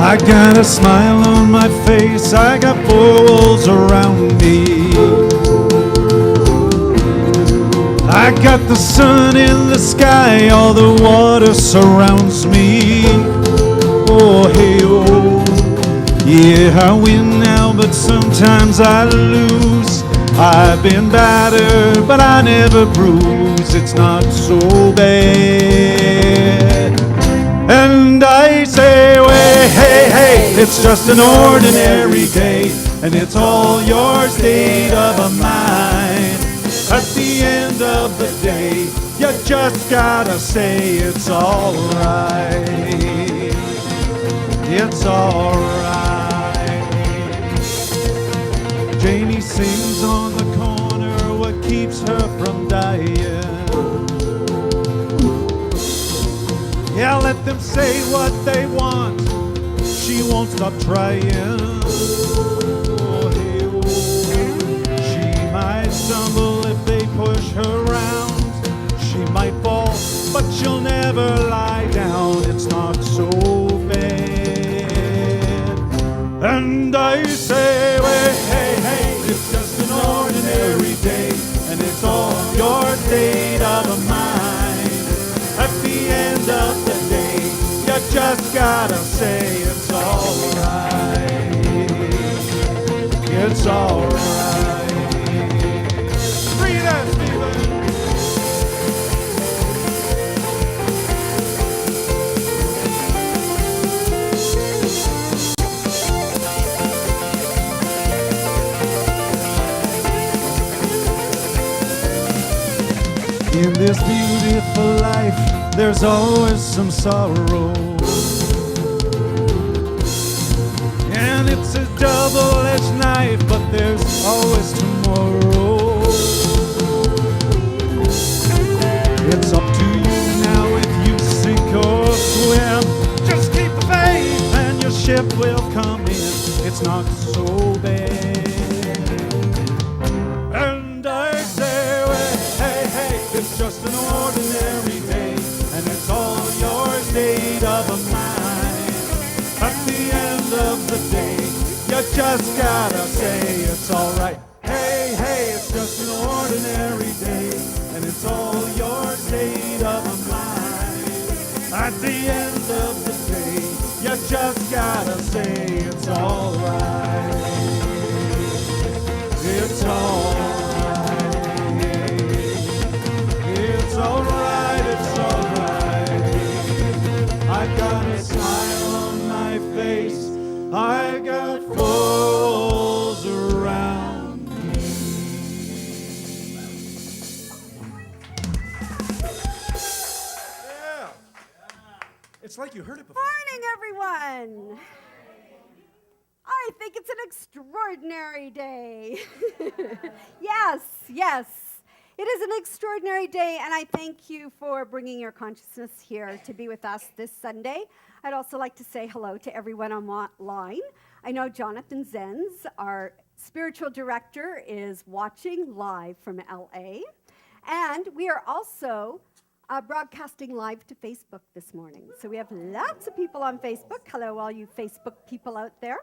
I got a smile on my face, I got four walls around me. I got the sun in the sky, all the water surrounds me. Oh, hey, oh. Yeah, I win now, but sometimes I lose. I've been battered, but I never bruise. It's not so bad. And I say, well, hey, hey, it's just an ordinary day, and it's all your state of a mind. At the end of the day, you just gotta say it's alright. It's alright. Janie sings on the corner what keeps her from dying. Yeah, let them say what they want, she won't stop trying. Oh, hey, oh. She might stumble if they push her around. She might fall, but she'll never lie down. It's not so bad. And I say, well, hey, hey, it's just an ordinary day, and it's all your state of a mind. At the end of the day, you just gotta say it's alright. It's alright. Breathe out, Stephen. In this beautiful life, there's always some sorrow. And it's a double-edged knife, but there's always tomorrow. It's up to you now if you sink or swim. Just keep the faith and your ship will come in. It's not so bad. And I say, well, hey, hey, it's just an ordinary day, and it's all your state of a mind. At the end of the day, you just gotta say it's alright. Hey, hey, it's just an ordinary day, and it's all your state of a mind. At the end of the day, you just gotta say it's alright. It's alright. It's alright, it's alright. I got a smile on my face, I got walls around me. Yeah. It's like you heard it before. Morning, everyone. I think it's an extraordinary day. Yes, yes. It is an extraordinary day, and I thank you for bringing your consciousness here to be with us this Sunday. I'd also like to say hello to everyone online. I know Jonathan Zenz, our spiritual director, is watching live from LA. And we are also broadcasting live to Facebook this morning. So we have lots of people on Facebook. Hello, all you Facebook people out there.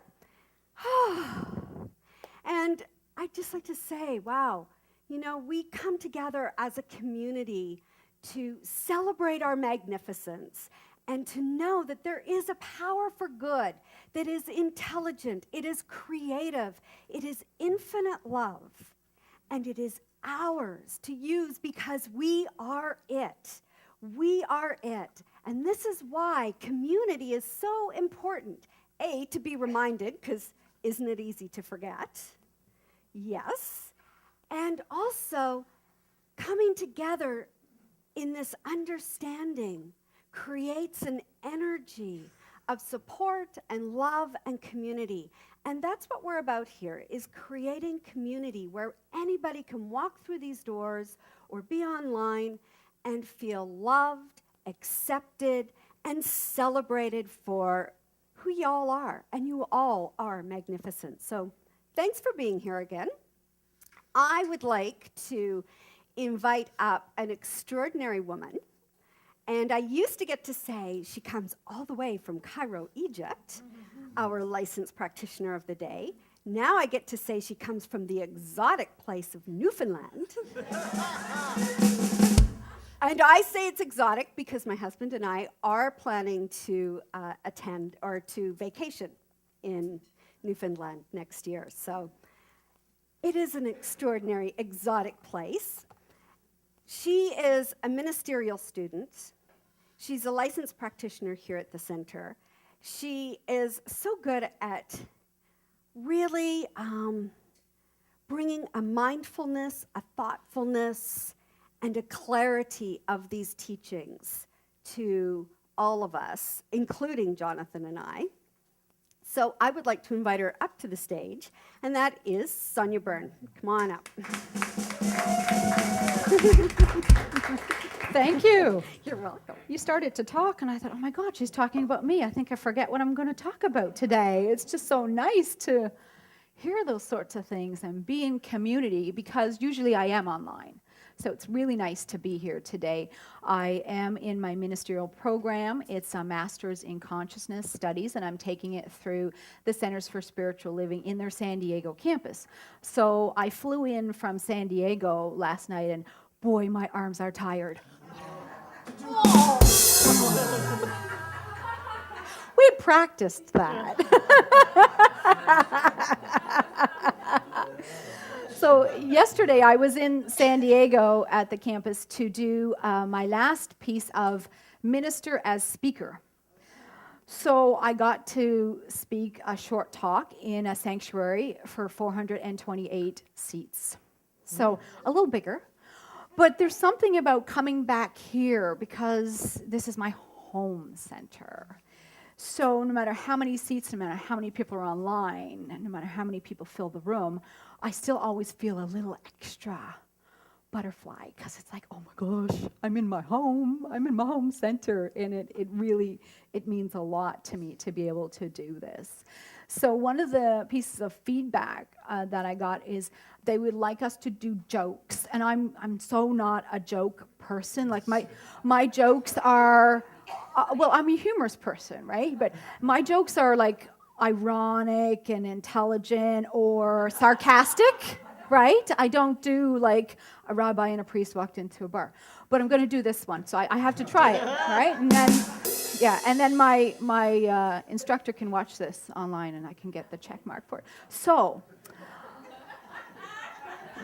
And I'd just like to say, wow, you know, we come together as a community to celebrate our magnificence and to know that there is a power for good that is intelligent, it is creative, it is infinite love, and it is ours to use because we are it. We are it. And this is why community is so important. A, to be reminded, because isn't it easy to forget? Yes. And also, coming together in this understanding creates an energy of support and love and community. And that's what we're about here, is creating community where anybody can walk through these doors or be online and feel loved, accepted, and celebrated for who you all are. And you all are magnificent. So thanks for being here again. I would like to invite up an extraordinary woman. And I used to get to say she comes all the way from Cairo, Egypt. our licensed practitioner of the day. Now I get to say she comes from the exotic place of Newfoundland. And I say it's exotic because my husband and I are planning to attend or to vacation in Newfoundland next year. So it is an extraordinary, exotic place. She is a ministerial student. She's a licensed practitioner here at the center. She is so good at really bringing a mindfulness, a thoughtfulness, and a clarity of these teachings to all of us, including Jonathan and I. So I would like to invite her up to the stage, and that is Sonia Byrne. Come on up. Thank you. You're welcome. You started to talk, and I thought, oh my God, she's talking about me. I think I forget what I'm going to talk about today. It's just so nice to hear those sorts of things and be in community, because usually I am online. So it's really nice to be here today. I am in my ministerial program. It's a Master's in Consciousness Studies, and I'm taking it through the Centers for Spiritual Living in their San Diego campus. So I flew in from San Diego last night, and boy, my arms are tired. We practiced that. So yesterday I was in San Diego at the campus to do my last piece of Minister as Speaker. So I got to speak a short talk in a sanctuary for 428 seats. So a little bigger. But there's something about coming back here because this is my home center. So no matter how many seats, no matter how many people are online, no matter how many people fill the room, I still always feel a little extra butterfly because it's like, oh my gosh, I'm in my home center, and it really means a lot to me to be able to do this. So one of the pieces of feedback that I got is they would like us to do jokes, and I'm so not a joke person. Like my jokes are, well, I'm a humorous person, right? But my jokes are like ironic and intelligent or sarcastic, right? I don't do like a rabbi and a priest walked into a bar. But I'm going to do this one, so I have to try it, right? And then my instructor can watch this online, and I can get the check mark for it. So,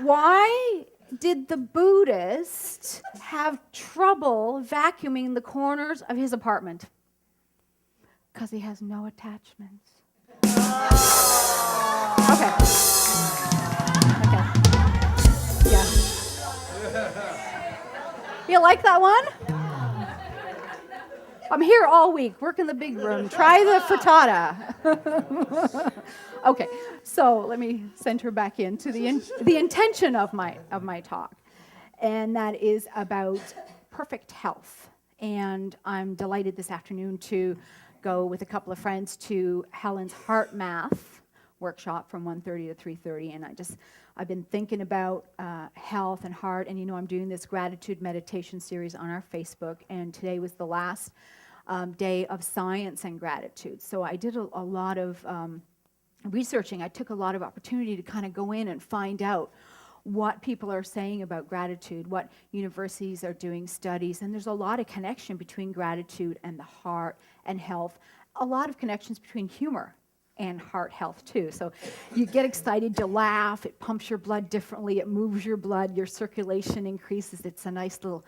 why did the Buddhist have trouble vacuuming the corners of his apartment? Because he has no attachments. Okay. Yeah. You like that one? I'm here all week. Work in the big room. Try the frittata. Okay, so let me send her back into the intention of my talk, and that is about perfect health. And I'm delighted this afternoon to go with a couple of friends to Helen's Heart Math workshop from 1:30 to 3:30, and I've been thinking about health and heart, and I'm doing this gratitude meditation series on our Facebook, and today was the last day of science and gratitude. So I did a lot of researching. I took a lot of opportunity to kind of go in and find out what people are saying about gratitude, what universities are doing studies, and there's a lot of connection between gratitude and the heart and health, a lot of connections between humor and heart health too. So you get excited, you laugh, it pumps your blood differently, it moves your blood, your circulation increases. It's a nice little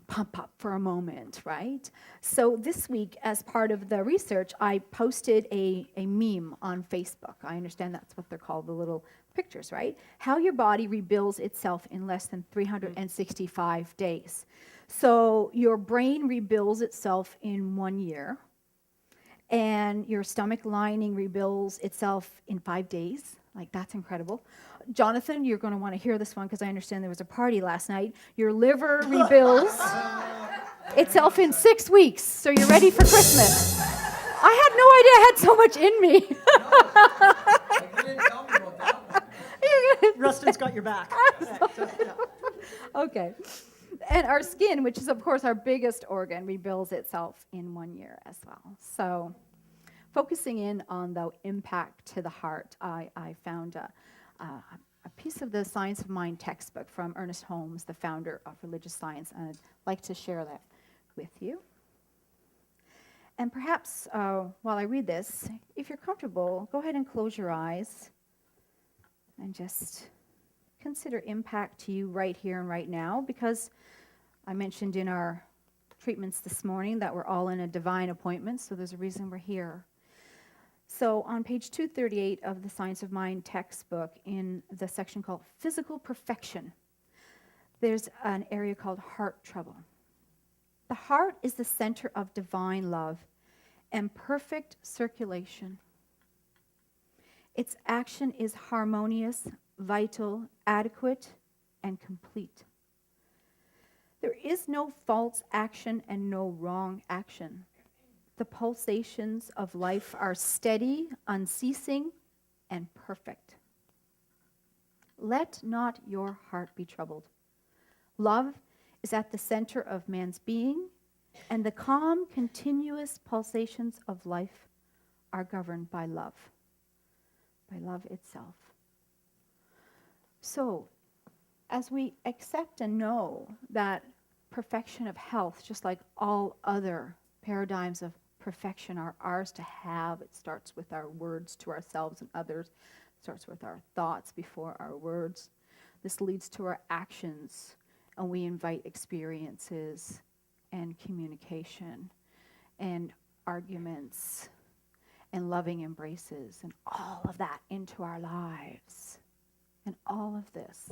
pump up for a moment, right? So this week, as part of the research, I posted a meme on Facebook. I understand that's what they're called, the little pictures, right? How your body rebuilds itself in less than 365 days. So your brain rebuilds itself in 1 year, and your stomach lining rebuilds itself in 5 days. Like, that's incredible. Jonathan, you're going to want to hear this one because I understand there was a party last night. Your liver rebuilds itself in 6 weeks, so you're ready for Christmas. I had no idea I had so much in me. You didn't tell me about that one. Rustin's got your back. Okay. And our skin, which is, of course, our biggest organ, rebuilds itself in 1 year as well. So focusing in on the impact to the heart, I found a piece of the Science of Mind textbook from Ernest Holmes, the founder of religious science, and I'd like to share that with you. And perhaps while I read this, if you're comfortable, go ahead and close your eyes and just consider impact to you right here and right now, because I mentioned in our treatments this morning that we're all in a divine appointment, so there's a reason we're here. So on page 238 of the Science of Mind textbook, in the section called Physical Perfection, there's an area called Heart Trouble. The heart is the center of divine love and perfect circulation. Its action is harmonious, vital, adequate, and complete. There is no false action and no wrong action. The pulsations of life are steady, unceasing, and perfect. Let not your heart be troubled. Love is at the center of man's being, and the calm, continuous pulsations of life are governed by love itself. So, as we accept and know that perfection of health, just like all other paradigms of perfection, are ours to have, it starts with our words to ourselves and others, it starts with our thoughts before our words. This leads to our actions, and we invite experiences and communication and arguments and loving embraces and all of that into our lives. And all of this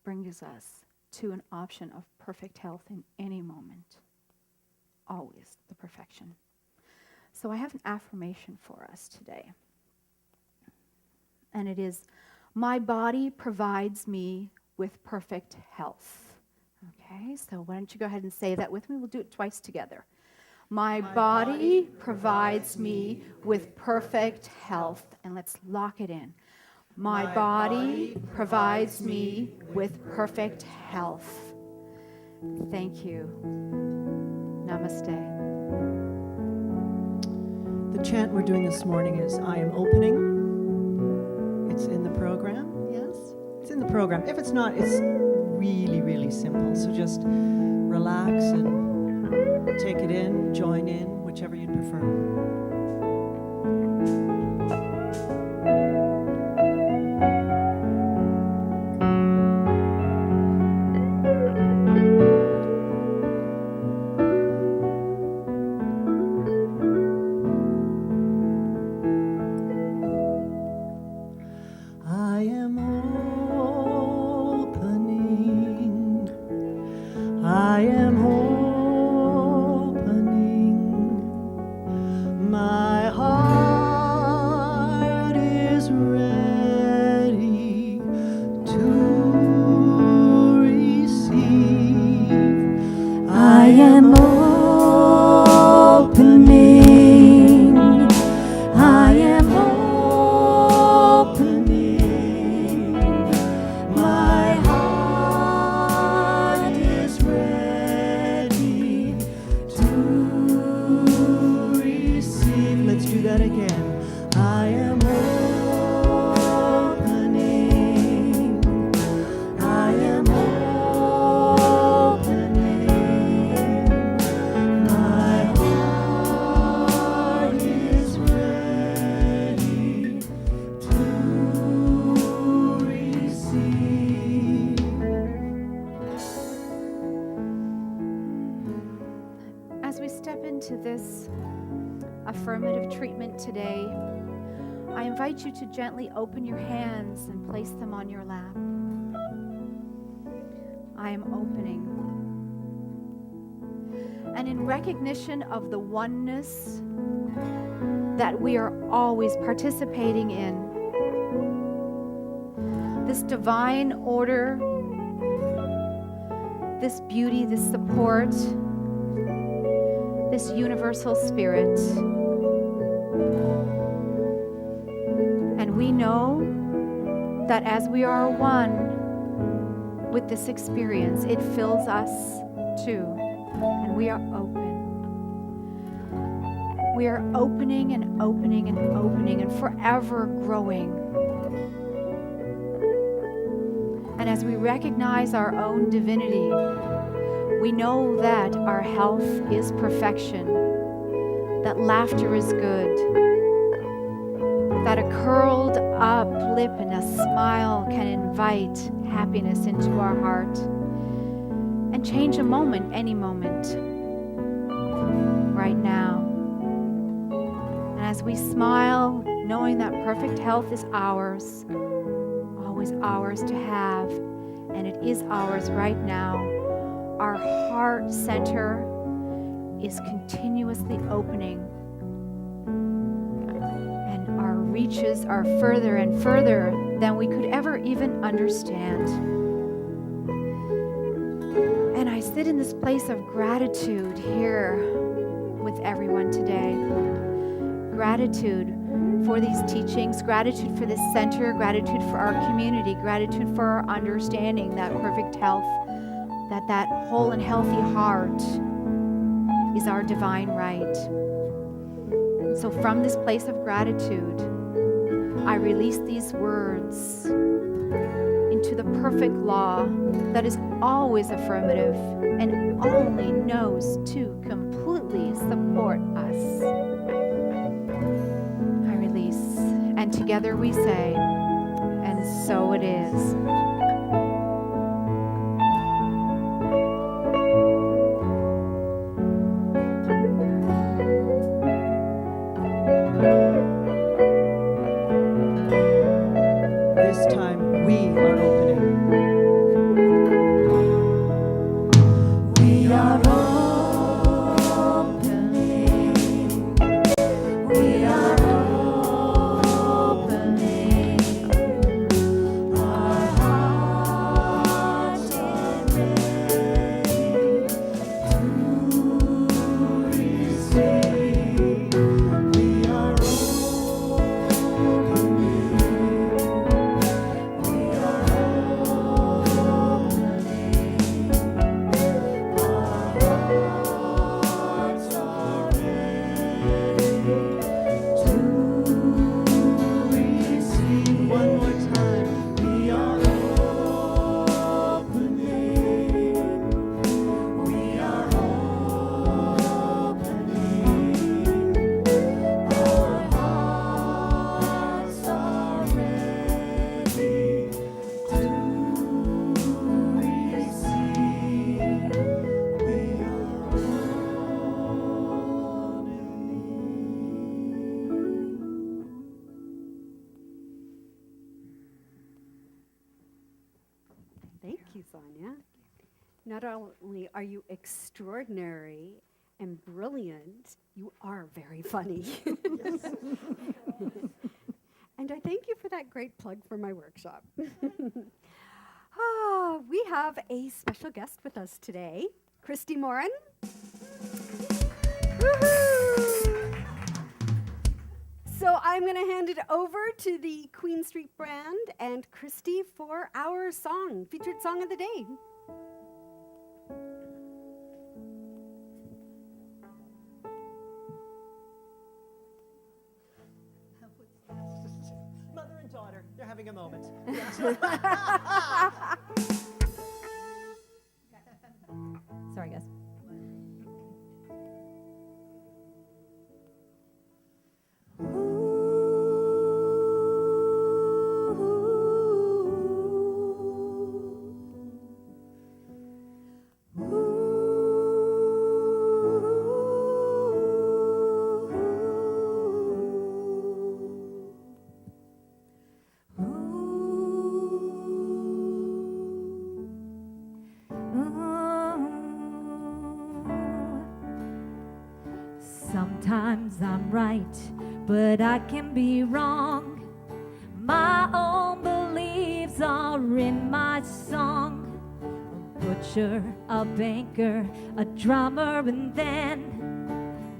brings us to an option of perfect health in any moment. Always the perfection. So I have an affirmation for us today. And it is, my body provides me with perfect health. Okay, so why don't you go ahead and say that with me? We'll do it twice together. My body provides me with perfect health. And let's lock it in. My body provides me with perfect health. Thank you. Namaste. The chant we're doing this morning is I am opening. It's in the program, yes? It's in the program. If it's not, it's really, really simple. So just relax and take it in, join in, whichever you'd prefer. I am opening. I am opening. My heart is ready to receive. I am opening. I am opening. My heart is ready to receive. Let's do that again. I am opening. I am opening. My heart is ready to receive. As we step into this affirmative treatment today, I invite you to gently open your hands and place them on your lap. I am opening. And in recognition of the oneness that we are always participating in, this divine order, this beauty, this support, this universal spirit. And we know that as we are one with this experience, it fills us too, and we are open. We are opening and opening and opening and forever growing. And as we recognize our own divinity, we know that our health is perfection, that laughter is good, that a curled up lip and a smile can invite happiness into our heart and change a moment, any moment, right now. And as we smile, knowing that perfect health is ours, always ours to have, and it is ours right now, our heart center is continuously opening, and our reaches are further and further than we could ever even understand. And I sit in this place of gratitude here with everyone today. Gratitude for these teachings, gratitude for this center, gratitude for our community, gratitude for our understanding that perfect health, that whole and healthy heart is our divine right. So from this place of gratitude, I release these words into the perfect law that is always affirmative and only knows to completely support us. I release, and together we say, and so it is. This time we are opening. We are opening. We are opening. Our hearts are ready to receive. We are One more time. We are opening. We are opening. Our hearts are ready to receive. We are Thank you, Sonia. Not only are you extraordinary and brilliant, you are very funny. And I thank you for that great plug for my workshop. We have a special guest with us today, Christy Morin. Woohoo! So I'm going to hand it over to the Queen Street brand and Christy for our song, featured song of the day. Mother and daughter, they're having a moment. Sorry, guys. Sometimes I'm right, but I can be wrong. My own beliefs are in my song. A butcher, a banker, a drummer, and then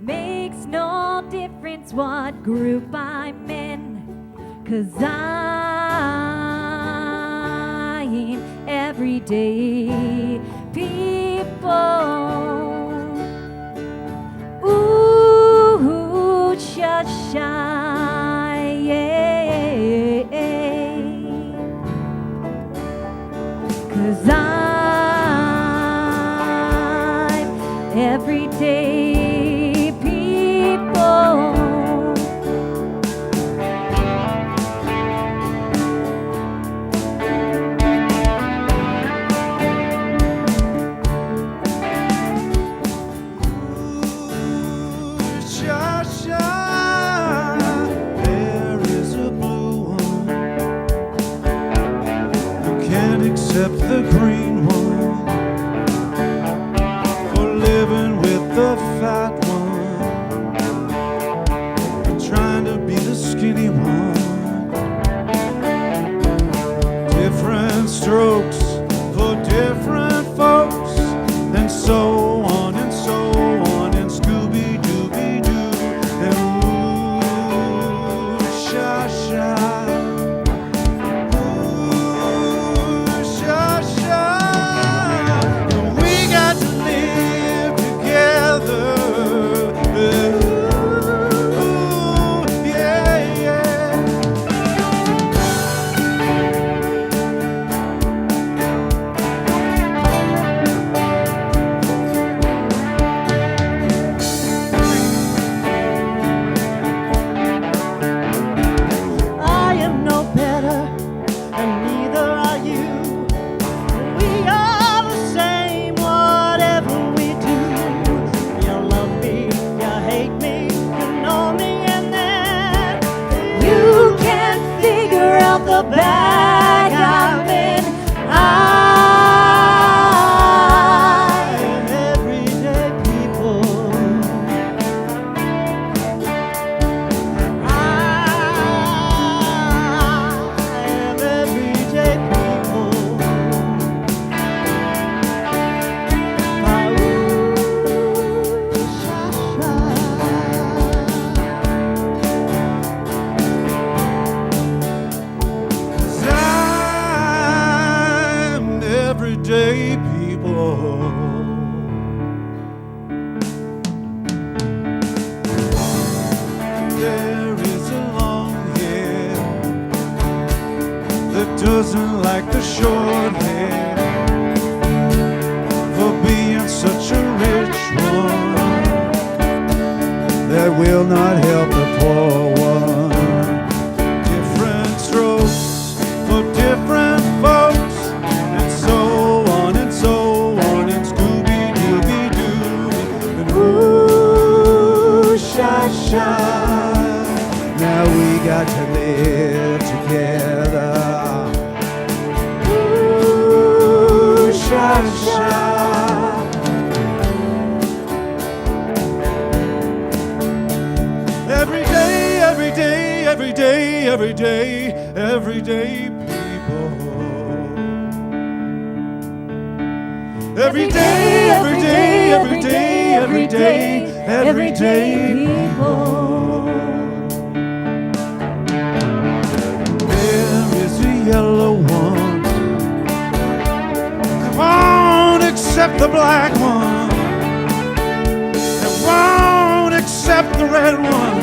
makes no difference what group I'm in. 'Cause I'm everyday people. Ooh, shall shine. 'Cause I'm everyday people. There is a blue one who can't accept the green one for living with the fat one, trying to be the skinny one. Different strokes for different folks, and so on and so on, and Scooby-Dooby-Doo, and ooh-sha-sha, ooh-sha-sha. We got to live together. Ooh, yeah, yeah. I am no better, and neither are you. We are the same, whatever we do. You love me, you hate me, you know me, and then You can't figure out the bag I'm in. I am everyday people. I am everyday people. I'm everyday people. There is a long hair that doesn't like the short hair for being such a rich one that will not help the poor one. Different strokes for different folks, and so on and so on, and Scooby-Dooby-Doo, and ooh-sha-sha. Now we got to live together. Ooh-sha-sha. Every day, every day, every day, every day, everyday people. Every day, every day, every day, every day, everyday people. There is a yellow one. Come on, accept the black one. And won't accept the red one.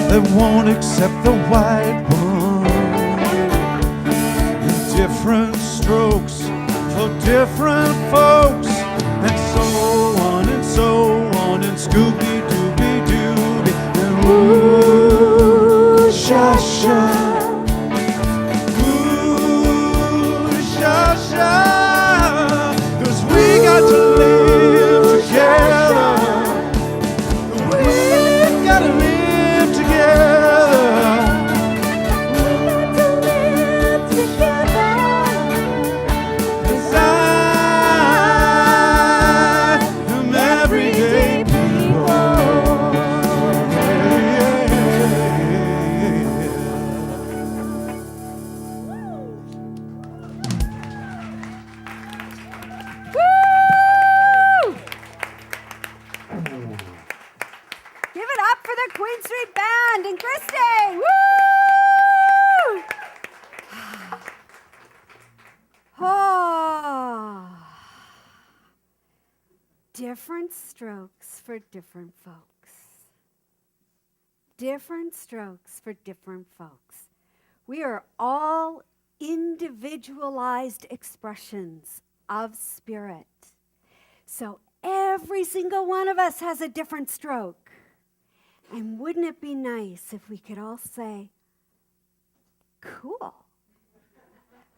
They won't accept the white one. Different strokes for different folks, and so on and so on, and Scooby-Dooby-Doo, and ooh-sha-sha, ooh-sha-sha, 'cause we got to live together. We've got to live together. Different strokes for different folks. different strokes for different folks. We are all individualized expressions of spirit. So every single one of us has a different stroke. And wouldn't it be nice if we could all say, cool,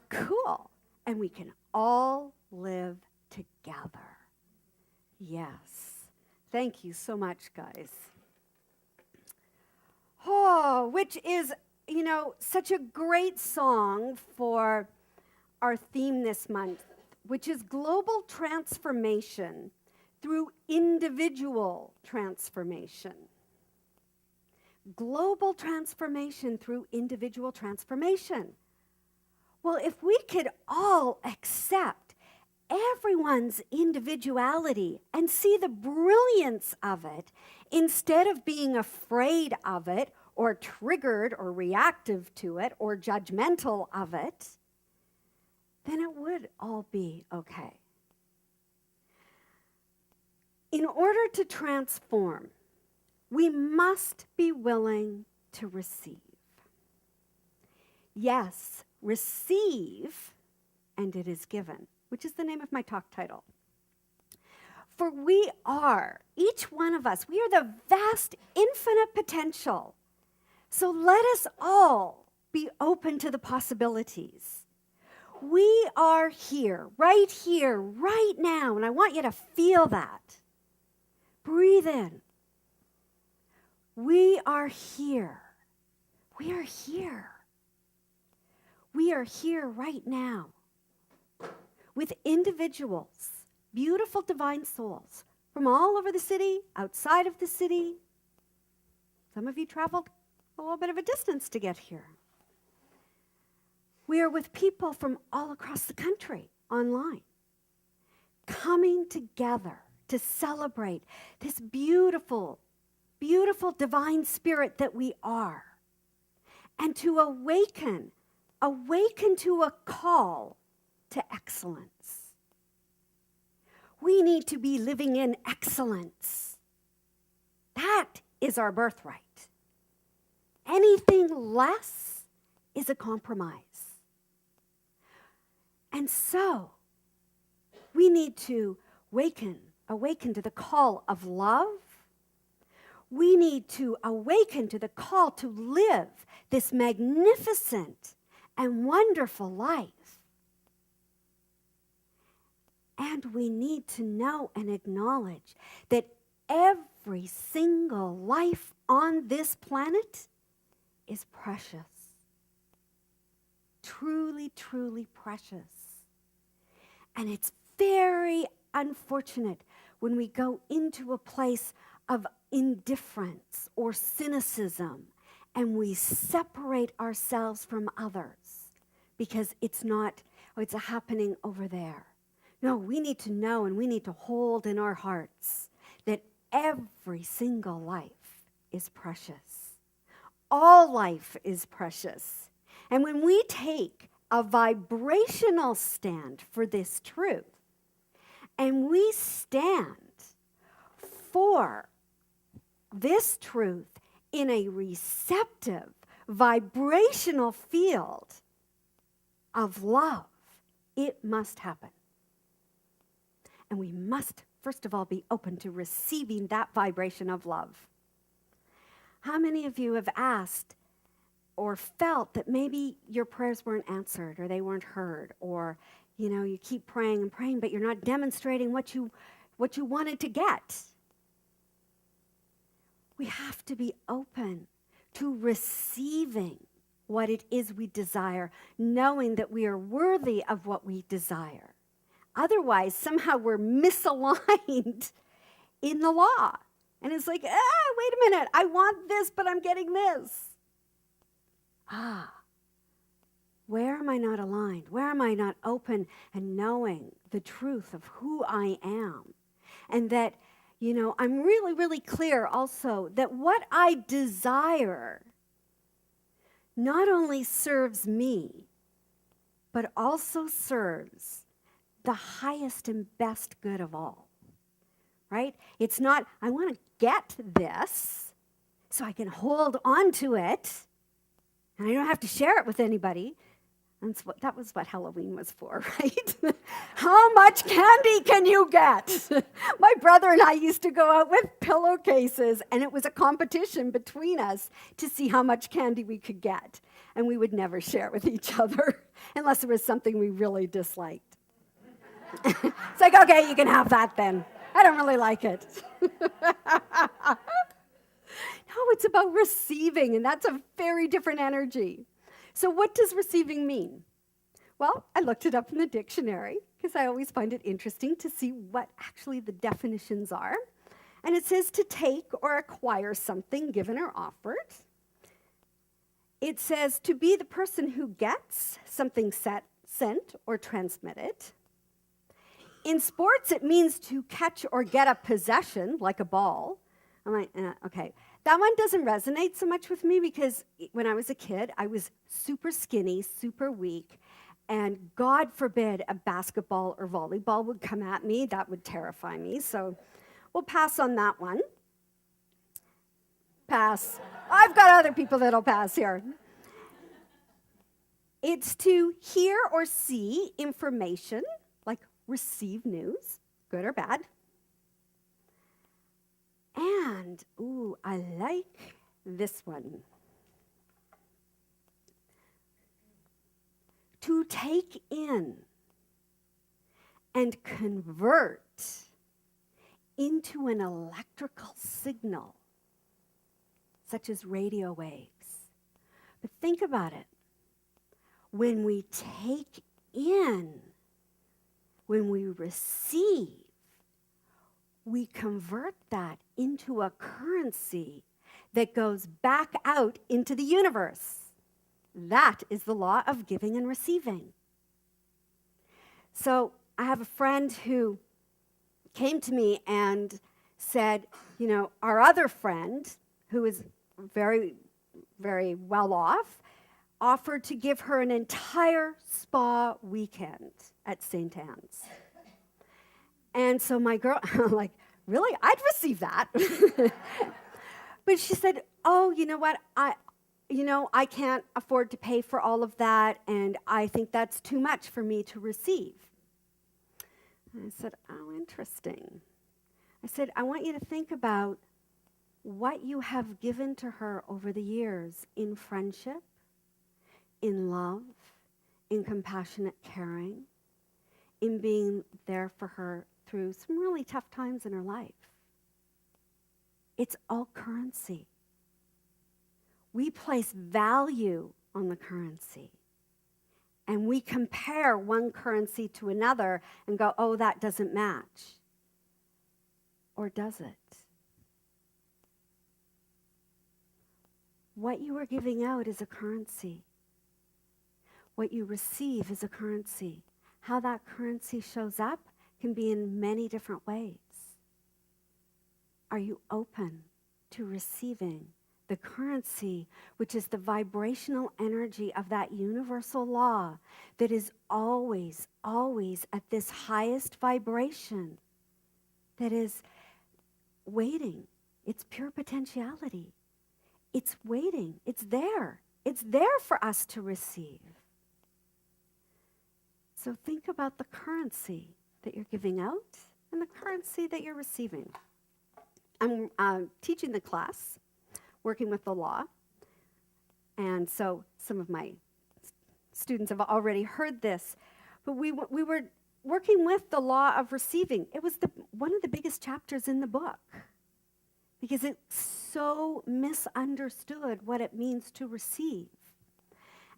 cool, and we can all live together. Yes. Thank you so much, guys. Oh, which is, such a great song for our theme this month, which is global transformation through individual transformation. Global transformation through individual transformation. Well, if we could all accept everyone's individuality and see the brilliance of it instead of being afraid of it or triggered or reactive to it or judgmental of it, then it would all be okay. In order to transform, we must be willing to receive. Yes, receive, and it is given, which is the name of my talk title. For we are, each one of us, we are the vast, infinite potential. So let us all be open to the possibilities. We are here, right now, and I want you to feel that. Breathe in. We are here. We are here. We are here right now with individuals, beautiful divine souls from all over the city, outside of the city. Some of you traveled a little bit of a distance to get here. We are with people from all across the country online, coming together to celebrate this beautiful, beautiful divine spirit that we are, and to awaken to a call to excellence. We need to be living in excellence. That is our birthright. Anything less is a compromise. And so, we need to awaken to the call of love. We need to awaken to the call to live this magnificent and wonderful life. And we need to know and acknowledge that every single life on this planet is precious. Truly, truly precious. And it's very unfortunate when we go into a place of indifference or cynicism and we separate ourselves from others because it's happening over there. No, we need to know and we need to hold in our hearts that every single life is precious. All life is precious. And when we take a vibrational stand for this truth, and we stand for this truth in a receptive, vibrational field of love, it must happen. And we must, first of all, be open to receiving that vibration of love. How many of you have asked or felt that maybe your prayers weren't answered or they weren't heard, or you keep praying and praying, but you're not demonstrating what you wanted to get? We have to be open to receiving what it is we desire, knowing that we are worthy of what we desire. Otherwise, somehow we're misaligned in the law. And it's like, wait a minute, I want this, but I'm getting this. Where am I not aligned? Where am I not open and knowing the truth of who I am? And that, I'm really, really clear also that what I desire not only serves me, but also serves the highest and best good of all, right? It's not, I want to get this, so I can hold on to it, and I don't have to share it with anybody. And that was what Halloween was for, right? How much candy can you get? My brother and I used to go out with pillowcases, and it was a competition between us to see how much candy we could get. And we would never share it with each other unless it was something we really disliked. It's like, okay, you can have that then. I don't really like it. No, it's about receiving, and that's a very different energy. So what does receiving mean? Well, I looked it up in the dictionary because I always find it interesting to see what actually the definitions are. And it says to take or acquire something given or offered. It says to be the person who gets something sent or transmitted. In sports, it means to catch or get a possession, like a ball. I'm like, okay. That one doesn't resonate so much with me because when I was a kid, I was super skinny, super weak, and God forbid a basketball or volleyball would come at me. That would terrify me. So we'll pass on that one. Pass. I've got other people that'll pass here. It's to hear or see information, like receive news, good or bad. And, I like this one. To take in and convert into an electrical signal, such as radio waves. But think about it. When we take in, when we receive, we convert that into a currency that goes back out into the universe. That is the law of giving and receiving. So I have a friend who came to me and said, our other friend, who is very, very well off, offered to give her an entire spa weekend at St. Anne's. And so my girl, I'm like, really? I'd receive that. But she said, oh, you know what? I can't afford to pay for all of that, and I think that's too much for me to receive. And I said, oh, interesting. I said, I want you to think about what you have given to her over the years in friendship, in love, in compassionate caring, in being there for her through some really tough times in her life. It's all currency. We place value on the currency. And we compare one currency to another and go, oh, that doesn't match. Or does it? What you are giving out is a currency. What you receive is a currency. How that currency shows up can be in many different ways. Are you open to receiving the currency, which is the vibrational energy of that universal law that is always, always at this highest vibration, that is waiting? It's pure potentiality. It's waiting. It's there. It's there for us to receive. So think about the currency that you're giving out and the currency that you're receiving. I'm teaching the class, working with the law, and so some of my students have already heard this, but we were working with the law of receiving. It was one of the biggest chapters in the book because it's so misunderstood what it means to receive.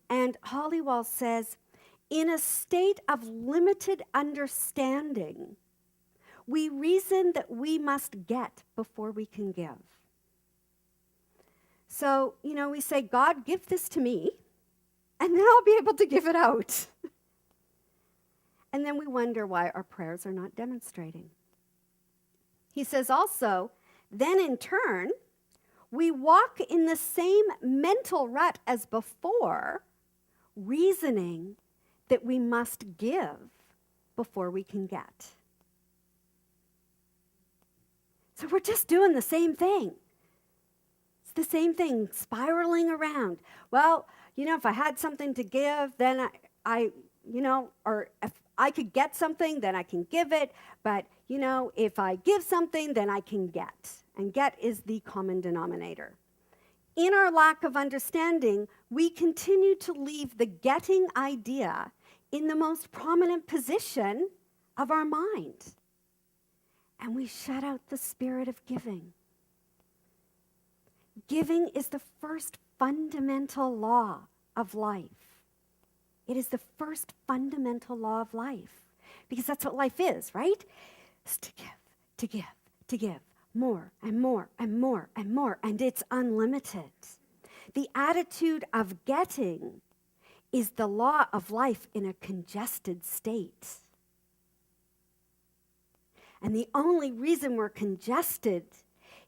And Hollywell says, in a state of limited understanding, we reason that we must get before we can give. So, we say, God, give this to me, and then I'll be able to give it out. And then we wonder why our prayers are not demonstrating. He says also, then in turn, we walk in the same mental rut as before, reasoning that we must give before we can get. So we're just doing the same thing. It's the same thing, spiraling around. Well, if I had something to give, then or if I could get something, then I can give it. But, if I give something, then I can get. And get is the common denominator. In our lack of understanding, we continue to leave the getting idea in the most prominent position of our mind. And we shut out the spirit of giving. Giving is the first fundamental law of life. It is the first fundamental law of life. Because that's what life is, right? It's to give, to give, to give. More and more and more and more. And it's unlimited. The attitude of getting is the law of life in a congested state. And the only reason we're congested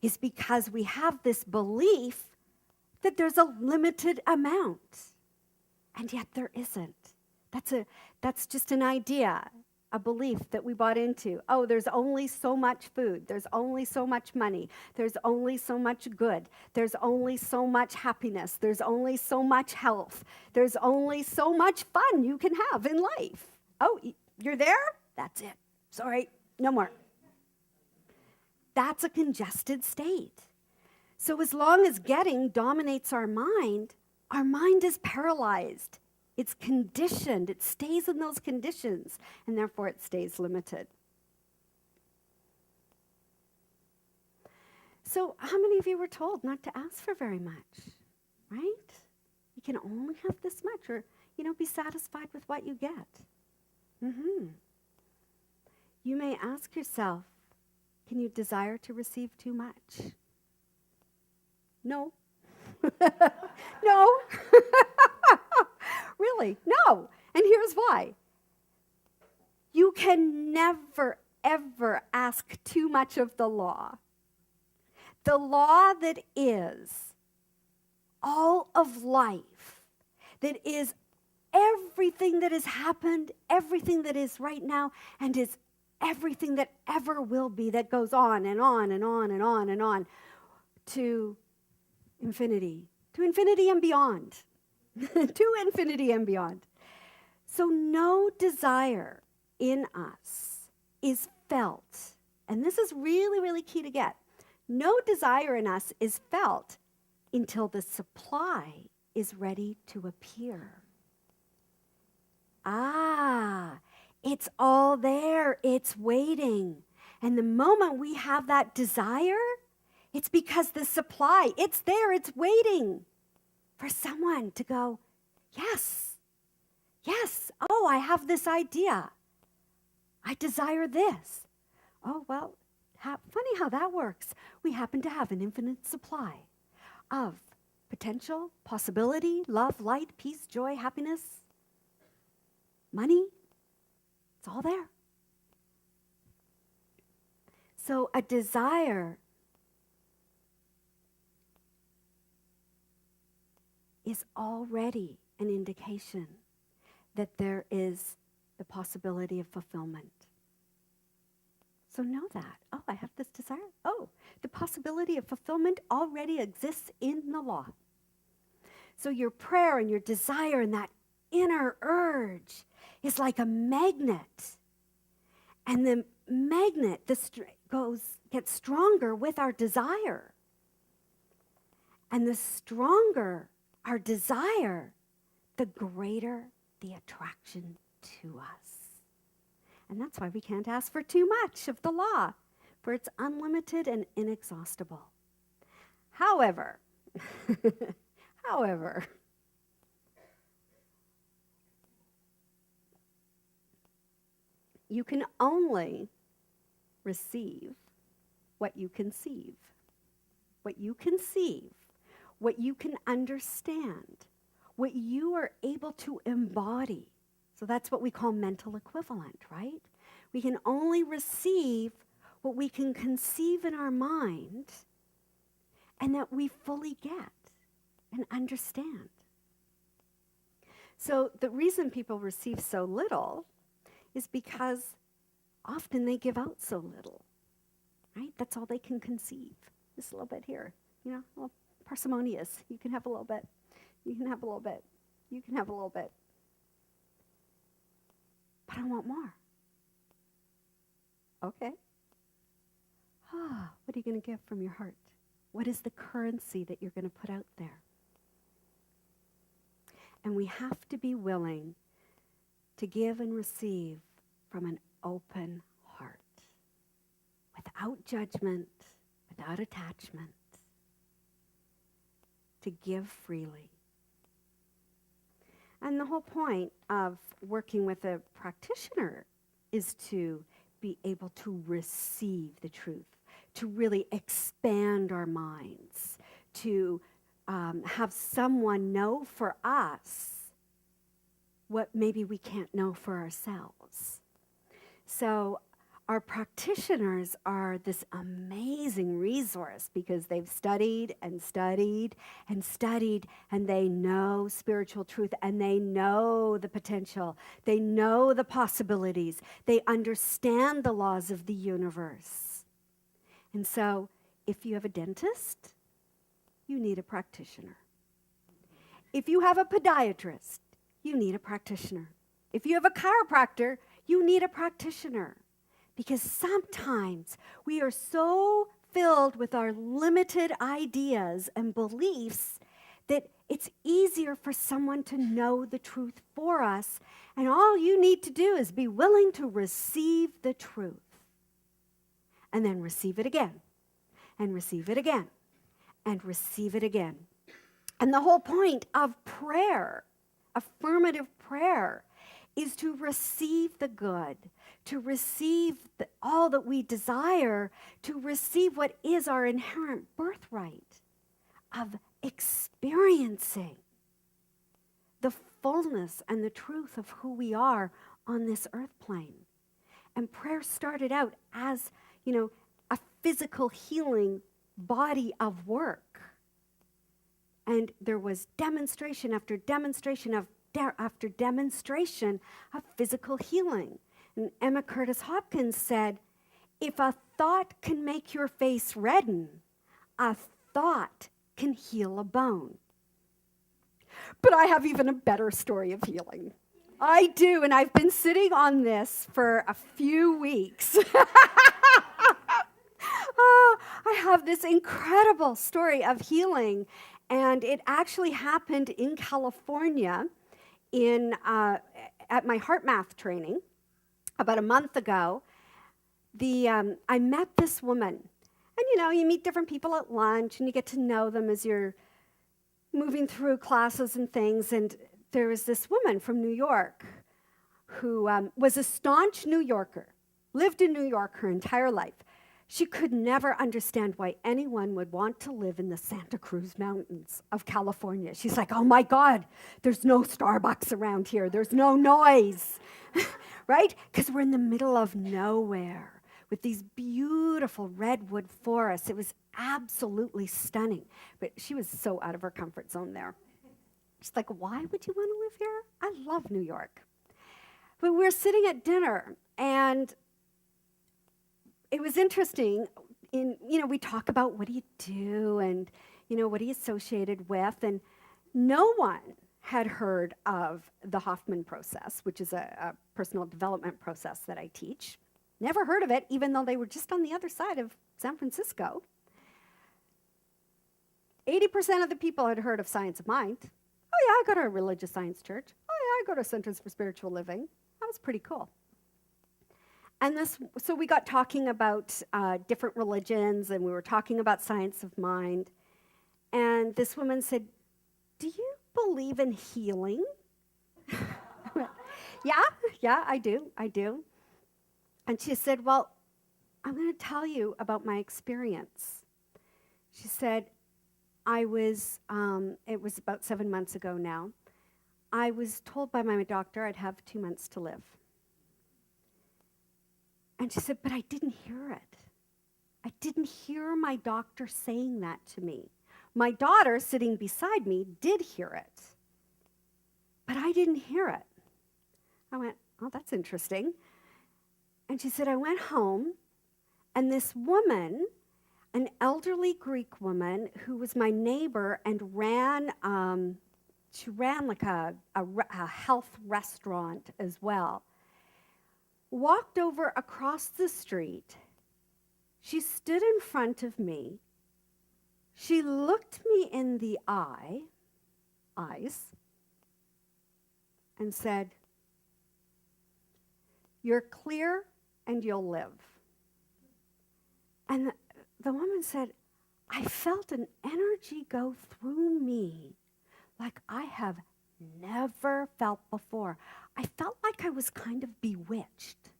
is because we have this belief that there's a limited amount. And yet there isn't. That's just an idea, a belief that we bought into. Oh, there's only so much food. There's only so much money. There's only so much good. There's only so much happiness. There's only so much health. There's only so much fun you can have in life. Oh, you're there? That's it. Sorry, no more. That's a congested state. So as long as getting dominates our mind is paralyzed. It's conditioned. It stays in those conditions, and therefore it stays limited. So how many of you were told not to ask for very much, right? You can only have this much, or, be satisfied with what you get. You may ask yourself, can you desire to receive too much? No. No. Really, no. And here's why. You can never, ever ask too much of the law. The law that is all of life, that is everything that has happened, everything that is right now, and is everything that ever will be, that goes on and on and on and on and on to infinity and beyond. To infinity and beyond. So no desire in us is felt. And this is really, really key to get. No desire in us is felt until the supply is ready to appear. It's all there. It's waiting. And the moment we have that desire, it's because the supply, it's there, it's waiting for someone to go, yes, oh, I have this idea. I desire this. Oh, well, funny how that works. We happen to have an infinite supply of potential, possibility, love, light, peace, joy, happiness, money. It's all there. So a desire is already an indication that there is the possibility of fulfillment. So know that. Oh, I have this desire. Oh, the possibility of fulfillment already exists in the law. So your prayer and your desire and that inner urge is like a magnet. And the magnet gets stronger with our desire. And the stronger our desire, the greater the attraction to us. And that's why we can't ask for too much of the law, for it's unlimited and inexhaustible. However, you can only receive what you conceive. What you conceive, what you can understand, what you are able to embody. So that's what we call mental equivalent, right? We can only receive what we can conceive in our mind and that we fully get and understand. So the reason people receive so little is because often they give out so little, right? That's all they can conceive. Just a little bit here, a little parsimonious. You can have a little bit. You can have a little bit. You can have a little bit. But I want more. Okay. What are you going to give from your heart? What is the currency that you're going to put out there? And we have to be willing to give and receive from an open heart, without judgment, without attachment, to give freely. And the whole point of working with a practitioner is to be able to receive the truth, to really expand our minds, to have someone know for us what maybe we can't know for ourselves. So our practitioners are this amazing resource because they've studied and studied and studied, and they know spiritual truth, and they know the potential. They know the possibilities. They understand the laws of the universe. And so if you have a dentist, you need a practitioner. If you have a podiatrist, you need a practitioner. If you have a chiropractor, you need a practitioner. Because sometimes we are so filled with our limited ideas and beliefs that it's easier for someone to know the truth for us. And all you need to do is be willing to receive the truth. And then receive it again. And receive it again. And receive it again. And the whole point of prayer, affirmative prayer, is to receive the good, to receive all that we desire, to receive what is our inherent birthright of experiencing the fullness and the truth of who we are on this earth plane. And prayer started out as, a physical healing body of work. And there was demonstration after demonstration after demonstration of physical healing. And Emma Curtis Hopkins said, if a thought can make your face redden, a thought can heal a bone. But I have even a better story of healing. I do, and I've been sitting on this for a few weeks. I have this incredible story of healing, and it actually happened in California at my heart math training about a month ago. I met this woman, and you meet different people at lunch, and you get to know them as you're moving through classes and things. And there was this woman from New York who was a staunch New Yorker, lived in New York her entire life. She could never understand why anyone would want to live in the Santa Cruz Mountains of California. She's like, oh my God, there's no Starbucks around here. There's no noise, right? Because we're in the middle of nowhere with these beautiful redwood forests. It was absolutely stunning. But she was so out of her comfort zone there. She's like, why would you want to live here? I love New York. But we were sitting at dinner, and it was interesting. We talk about what do you do and, what are you associated with? And no one had heard of the Hoffman process, which is a personal development process that I teach. Never heard of it, even though they were just on the other side of San Francisco. 80% of the people had heard of Science of Mind. Oh yeah, I go to a religious science church. Oh yeah, I go to Centers for Spiritual Living. That was pretty cool. And so we got talking about different religions, and we were talking about Science of Mind. And this woman said, do you believe in healing? Yeah, I do. And she said, well, I'm going to tell you about my experience. She said, it was about 7 months ago now, I was told by my doctor I'd have 2 months to live. And she said, but I didn't hear it. I didn't hear my doctor saying that to me. My daughter sitting beside me did hear it, but I didn't hear it. I went, oh, that's interesting. And she said, I went home, and this woman an elderly Greek woman who was my neighbor and she ran like a health restaurant as well, walked over across the street. She stood in front of me. She looked me in the eyes, and said, "You're clear and you'll live." And the woman said, I felt an energy go through me like I have never felt before. I felt like I was kind of bewitched.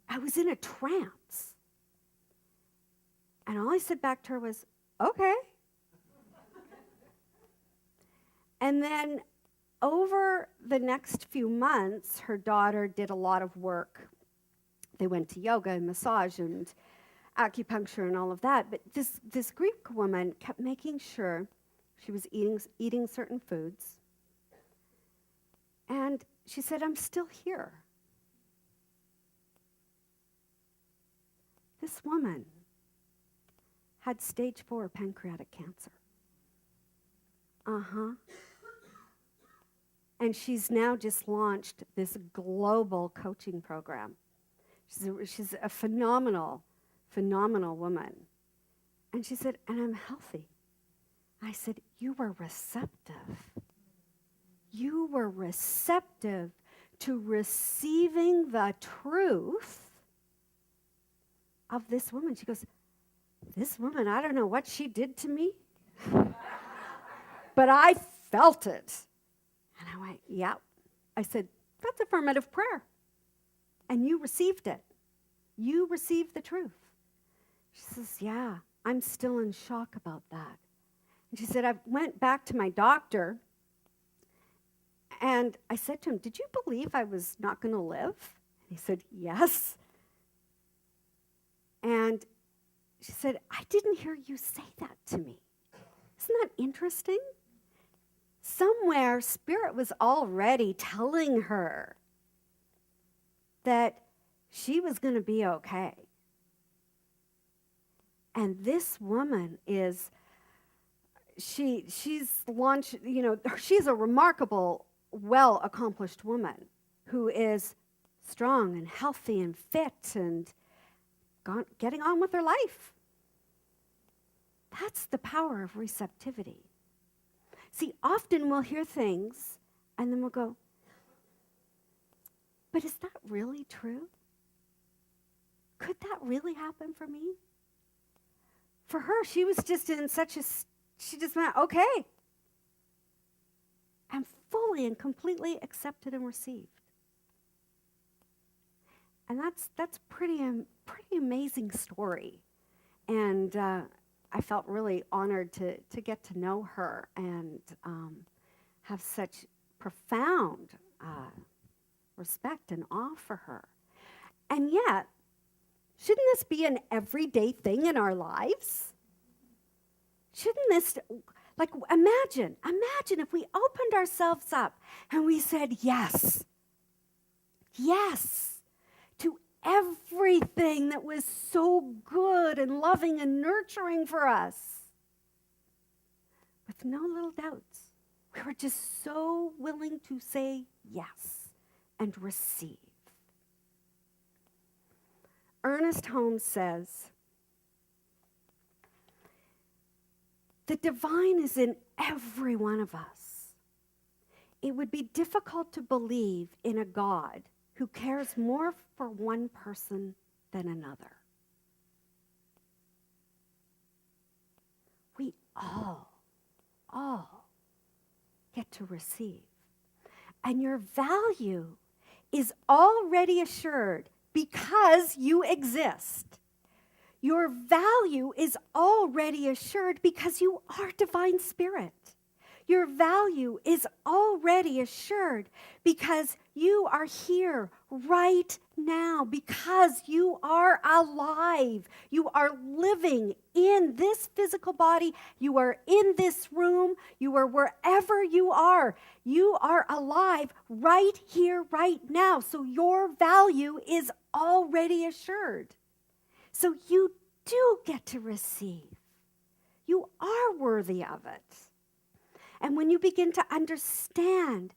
I was in a trance. And all I said back to her was, okay. And then over the next few months, her daughter did a lot of work. They went to yoga and massage and acupuncture and all of that. But this Greek woman kept making sure she was eating certain foods. And she said, I'm still here. This woman had stage 4 pancreatic cancer. And she's now just launched this global coaching program. She's a phenomenal woman. And she said, and I'm healthy. I said, you were receptive. You were receptive to receiving the truth of this woman. She goes, this woman, I don't know what she did to me, but I felt it. And I went, yeah. I said, that's affirmative prayer. And you received it. You received the truth. She says, yeah, I'm still in shock about that. And she said, I went back to my doctor, and I said to him, did you believe I was not going to live? And he said, yes. And she said, I didn't hear you say that to me. Isn't that interesting? Somewhere, Spirit was already telling her that she was going to be okay. And this woman is, she's launched, she's a remarkable, well-accomplished woman who is strong and healthy and fit and getting on with her life. That's the power of receptivity. See, often we'll hear things and then we'll go, but is that really true? Could that really happen for me? For her, she was just in she just went, okay. And fully and completely accepted and received. And that's pretty amazing story. And I felt really honored to get to know her and have such profound respect and awe for her. And yet, shouldn't this be an everyday thing in our lives? Shouldn't this, imagine if we opened ourselves up and we said yes to everything that was so good and loving and nurturing for us, with no little doubts. We were just so willing to say yes and receive. Ernest Holmes says, the divine is in every one of us. It would be difficult to believe in a God who cares more for one person than another. We all get to receive. And your value is already assured because you exist. Your value is already assured because you are divine spirit. Your value is already assured because you are here right now, because you are alive. You are living in this physical body. You are in this room. You are wherever you are. You are alive right here, right now. So your value is already assured. So you do get to receive. You are worthy of it. And when you begin to understand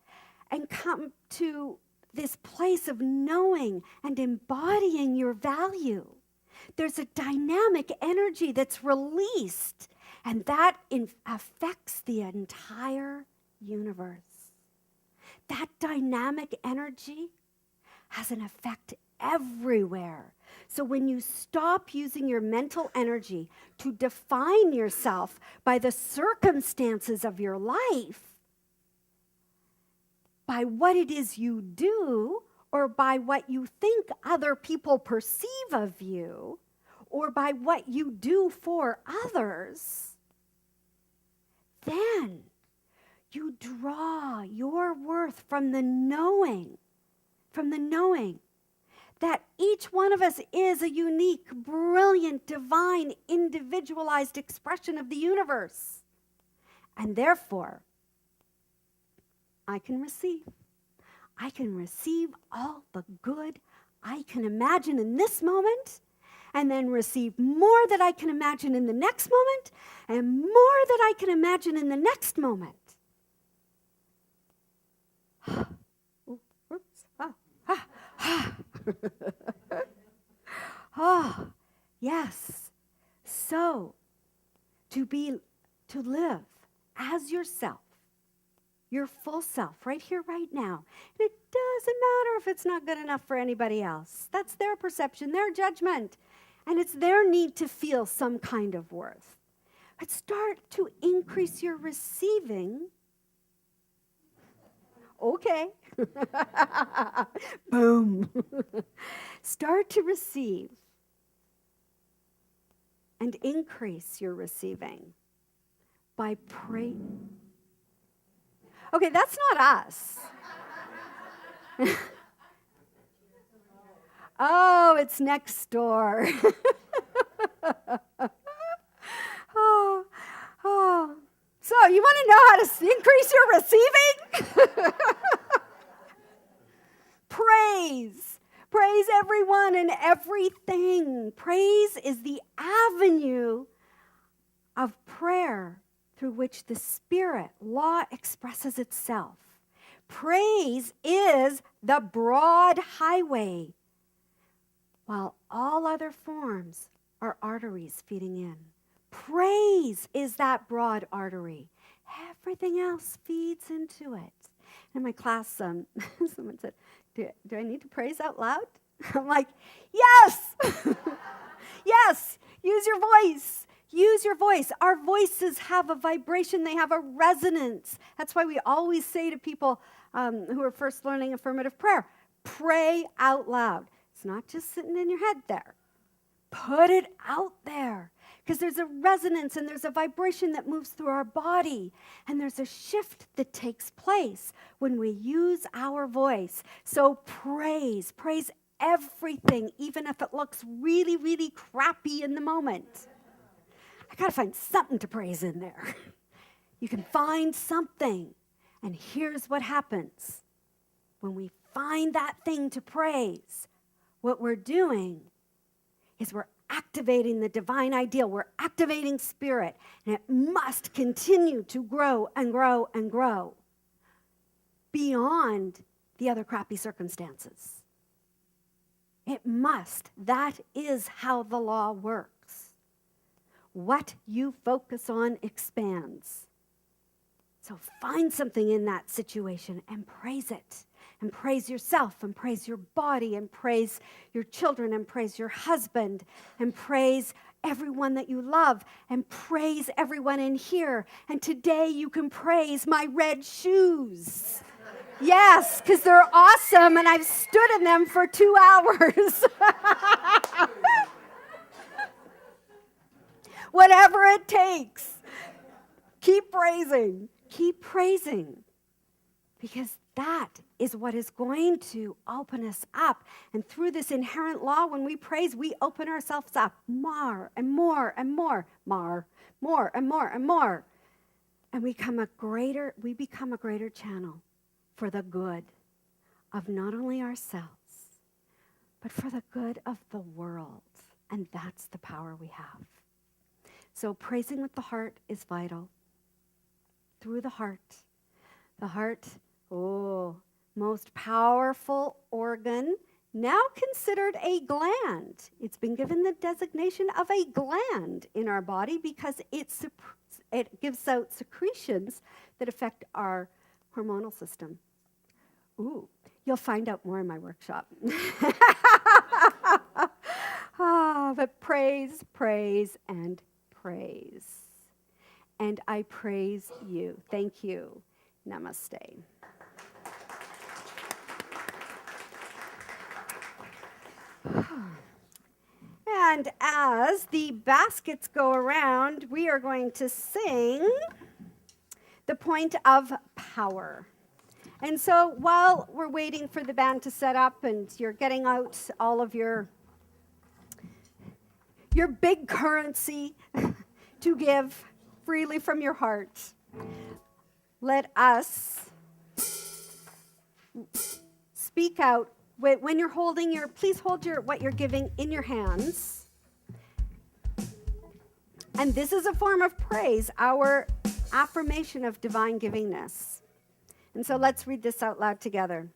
and come to this place of knowing and embodying your value, there's a dynamic energy that's released, and that affects the entire universe. That dynamic energy has an effect everywhere. So when you stop using your mental energy to define yourself by the circumstances of your life, by what it is you do, or by what you think other people perceive of you, or by what you do for others, then you draw your worth from the knowing that each one of us is a unique, brilliant, divine, individualized expression of the universe. And therefore, I can receive. I can receive all the good I can imagine in this moment, and then receive more that I can imagine in the next moment, and more that I can imagine in the next moment. Oh, yes. So, to live as yourself, your full self, right here, right now. And it doesn't matter if it's not good enough for anybody else. That's their perception, their judgment. And it's their need to feel some kind of worth. But start to increase your receiving. Okay. Boom. Start to receive and increase your receiving by praying. Okay, that's not us. Oh, it's next door. Oh. So you want to know how to increase your receiving? Praise. Praise everyone and everything. Praise is the avenue of prayer through which the spirit law expresses itself. Praise is the broad highway, while all other forms are arteries feeding in. Praise is that broad artery. Everything else feeds into it. In my class, someone said, do I need to praise out loud? I'm like, yes! Yes, use your voice. Use your voice. Our voices have a vibration. They have a resonance. That's why we always say to people who are first learning affirmative prayer, pray out loud. It's not just sitting in your head there. Put it out there. Because there's a resonance and there's a vibration that moves through our body. And there's a shift that takes place when we use our voice. So praise everything, even if it looks really, really crappy in the moment. I got to find something to praise in there. You can find something. And here's what happens. When we find that thing to praise, what we're doing is we're activating the divine ideal. We're activating spirit. And it must continue to grow and grow and grow beyond the other crappy circumstances. It must. That is how the law works. What you focus on expands. So find something in that situation and praise it. And praise yourself, and praise your body, and praise your children, and praise your husband, and praise everyone that you love, and praise everyone in here. And today you can praise my red shoes. Yes, because they're awesome, and I've stood in them for 2 hours. Whatever it takes. Keep praising. Keep praising. Because that is what is going to open us up. And through this inherent law, when we praise, we open ourselves up more and more and more. More and more and more. And we become a greater channel for the good of not only ourselves, but for the good of the world. And that's the power we have. So praising with the heart is vital. Through the heart. The heart, most powerful organ, now considered a gland. It's been given the designation of a gland in our body because it gives out secretions that affect our hormonal system. Ooh, you'll find out more in my workshop. But praise, praise, and praise. And I praise you. Thank you. Namaste. And as the baskets go around, we are going to sing the point of power. And so while we're waiting for the band to set up and you're getting out all of your big currency to give freely from your heart, let us speak out. When you're holding please hold what you're giving in your hands. And this is a form of praise, our affirmation of divine givingness. And so let's read this out loud together.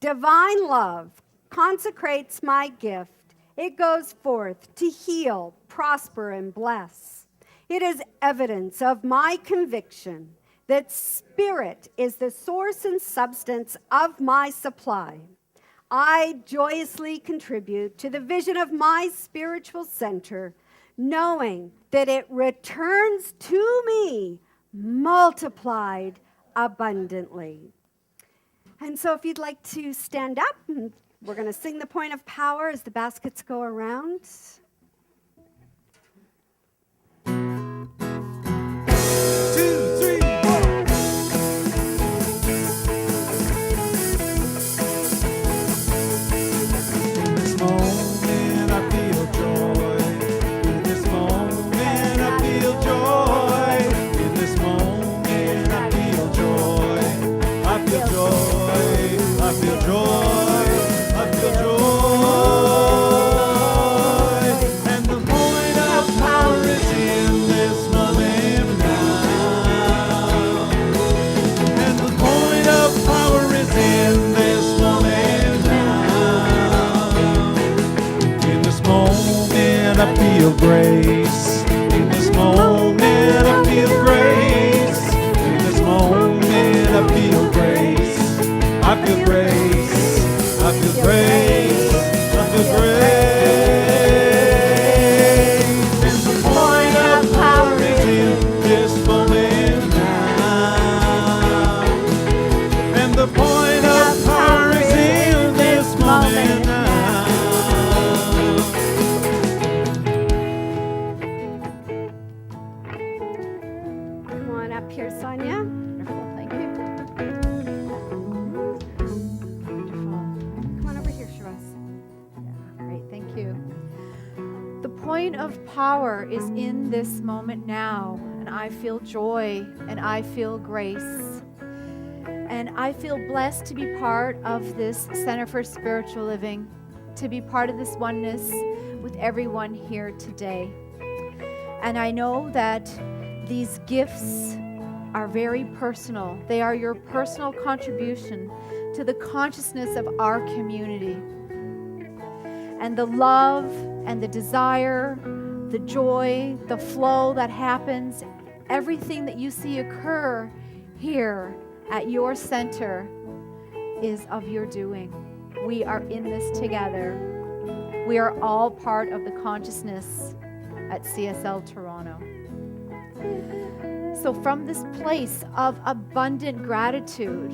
Divine love consecrates my gift. It goes forth to heal, prosper, and bless. It is evidence of my conviction that spirit is the source and substance of my supply. I joyously contribute to the vision of my spiritual center, knowing that it returns to me multiplied abundantly. And so if you'd like to stand up, we're going to sing the point of power as the baskets go around. 2, 3, 4. In this moment I feel joy. In this moment I feel joy. In this moment I feel joy. I feel joy. I feel joy. I feel joy. And the point of power is in this moment now. And the point of power is in this moment now. In this moment I feel grace. In this moment I feel grace. In this moment I feel grace. I feel grace. I feel grace. I feel grace. And the point of power is in this moment now. And the point of power is in this moment now. Come on up here, Sonia. Wonderful, thank you. Come on over here, Shiraz. Great, thank you. The point of power is in this moment now, and I feel joy, and I feel grace. And I feel blessed to be part of this Center for Spiritual Living, to be part of this oneness with everyone here today. And I know that these gifts are very personal. They are your personal contribution to the consciousness of our community. And the love and the desire, the joy, the flow that happens, everything that you see occur here at your center is of your doing. We are in this together. We are all part of the consciousness at CSL Toronto. So from this place of abundant gratitude,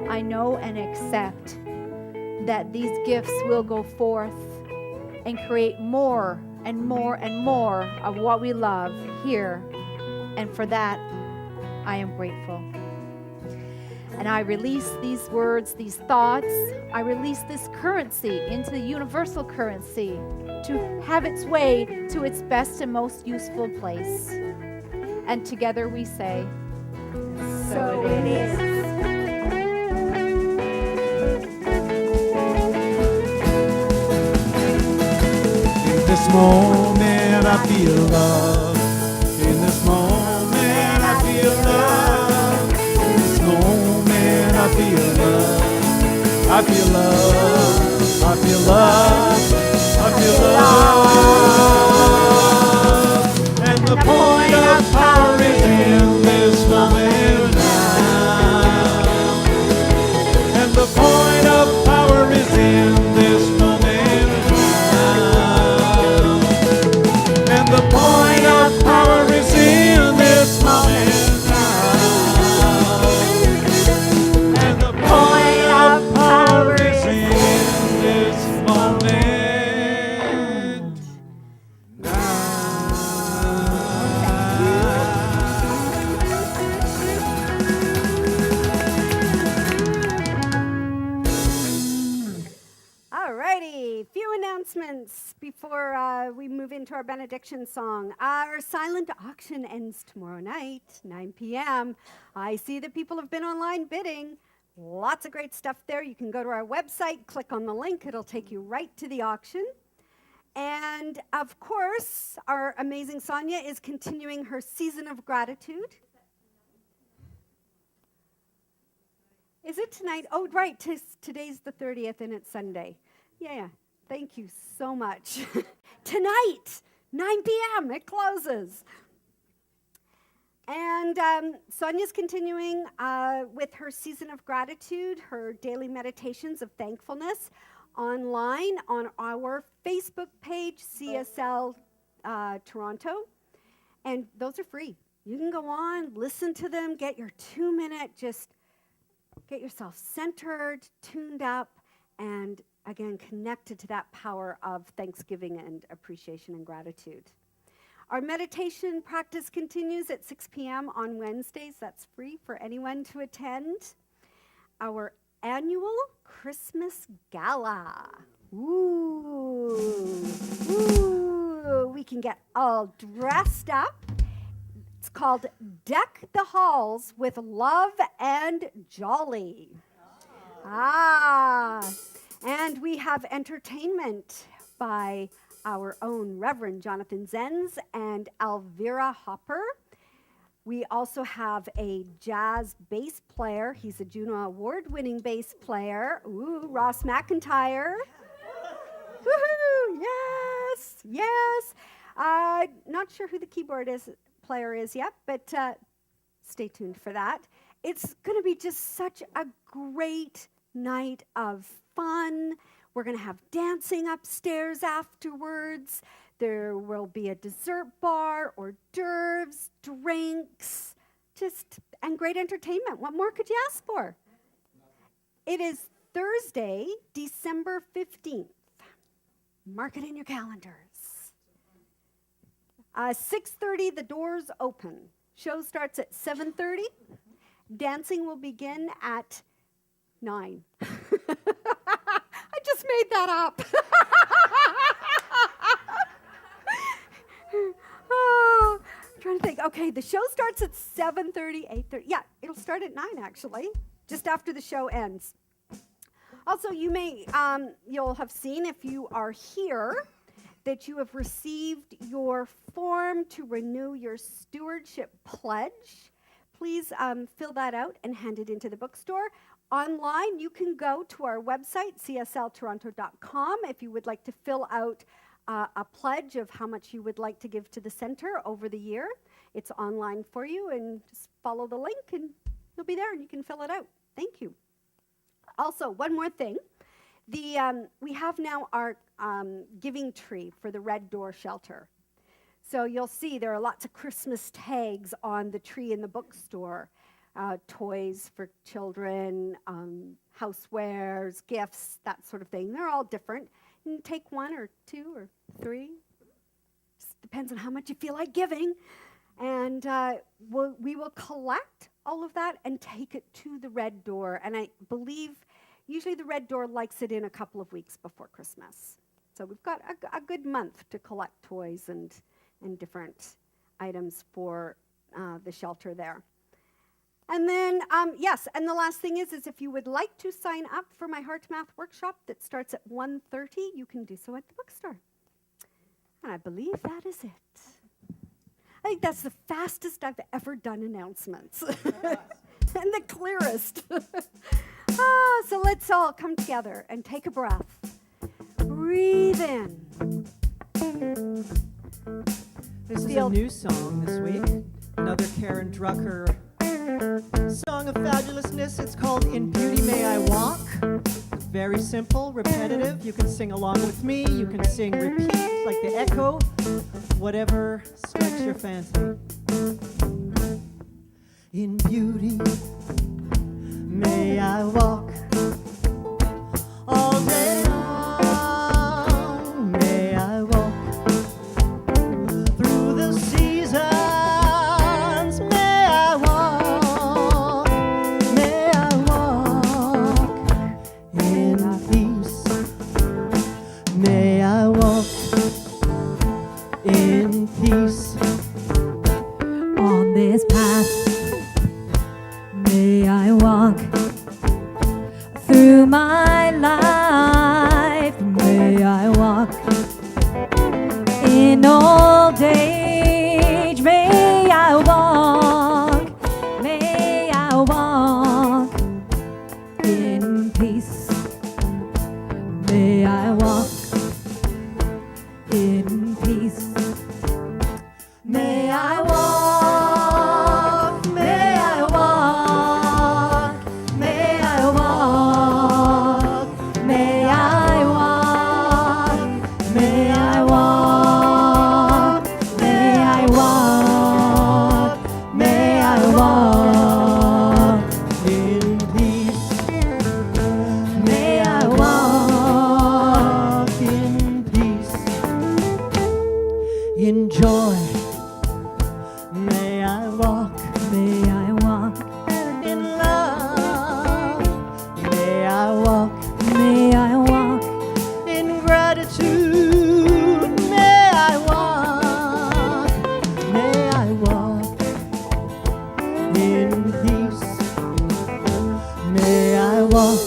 I know and accept that these gifts will go forth and create more and more and more of what we love here. And for that, I am grateful. And I release these words, these thoughts. I release this currency into the universal currency to have its way to its best and most useful place. And together we say, so it is. this moment I feel love. In this moment I feel love. In this moment I feel love. I feel love. I feel love. I feel love. And the point of power is in this moment now. And the point of power is in this moment now. And the point of power is in this moment now. And the point of power is in this moment now. All righty, few announcements before we move into our benediction song. Our silent auction ends tomorrow night, 9 p.m. I see that people have been online bidding. Lots of great stuff there. You can go to our website, click on the link. It'll take you right to the auction. And of course, our amazing Sonia is continuing her season of gratitude. Is it tonight? Oh, right. Today's the 30th and it's Sunday. Yeah. Thank you so much. Tonight, 9 p.m., it closes. And Sonia's continuing with her season of gratitude, her daily meditations of thankfulness online on our Facebook page, CSL Toronto. And those are free. You can go on, listen to them, get your 2-minute, just get yourself centered, tuned up, and again, connected to that power of thanksgiving and appreciation and gratitude. Our meditation practice continues at 6 p.m. on Wednesdays. That's free for anyone to attend. Our annual Christmas Gala. Ooh, we can get all dressed up. It's called Deck the Halls with Love and Jolly. And we have entertainment by our own Reverend Jonathan Zenz and Elvira Hopper. We also have a jazz bass player. He's a Juno Award-winning bass player. Ooh, Ross McIntyre. Woohoo! Yes, yes. Not sure who the keyboard player is yet, but stay tuned for that. It's going to be just such a great night of fun. We're going to have dancing upstairs afterwards. There will be a dessert bar, hors d'oeuvres, drinks, and great entertainment. What more could you ask for? It is Thursday, December 15th. Mark it in your calendars. 6:30, the doors open. Show starts at 7:30. Dancing will begin at 9. I just made that up. Oh, I'm trying to think. Okay, the show starts at 7:30, 8:30. Yeah, it'll start at 9 actually, just after the show ends. Also, you'll have seen if you are here that you have received your form to renew your stewardship pledge. Please fill that out and hand it into the bookstore. Online, you can go to our website, csltoronto.com, if you would like to fill out a pledge of how much you would like to give to the center over the year. It's online for you, and just follow the link, and you'll be there, and you can fill it out. Thank you. Also, one more thing. We have now our giving tree for the Red Door Shelter. So you'll see there are lots of Christmas tags on the tree in the bookstore. Toys for children, housewares, gifts, that sort of thing. They're all different. You can take 1 or 2 or 3. Just depends on how much you feel like giving. And we will collect all of that and take it to the Red Door. And I believe usually the Red Door likes it in a couple of weeks before Christmas. So we've got a good month to collect toys and different items for the shelter there. And then, yes, and the last thing is if you would like to sign up for my Heart Math workshop that starts at 1:30, you can do so at the bookstore. And I believe that is it. I think that's the fastest I've ever done announcements. And the clearest. So let's all come together and take a breath. Breathe in. This is a new song this week. Another Karen Drucker song of fabulousness. It's called In Beauty May I Walk. It's very simple, repetitive. You can sing along with me. You can sing repeat, like the echo. Whatever strikes your fancy. In beauty may I walk all day long. May I walk through the seasons. May I walk. May I walk in peace. May I walk in peace. On this path, may I walk through my life. May I walk in old age. May I walk. May I walk in peace. May I walk in peace. May I walk. May I walk. May I walk. May I walk. May I walk. May I walk. May I walk In peace. May I walk In peace. In joy. May I walk. May I walk. In love. May I walk. May I walk. In gratitude. May I walk. May I walk. In peace. May I walk.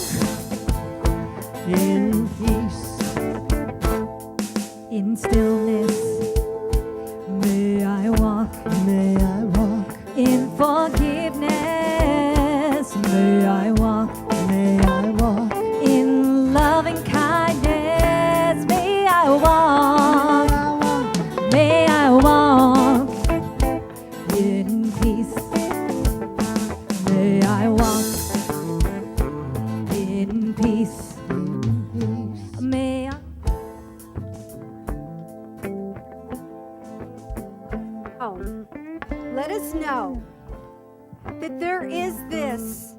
In peace. In stillness, may I walk. May I walk. In forgiveness, may I walk. May I walk. In loving kindness, may I walk. May I walk in peace. May I walk in peace. May I. Oh, let us know that there is this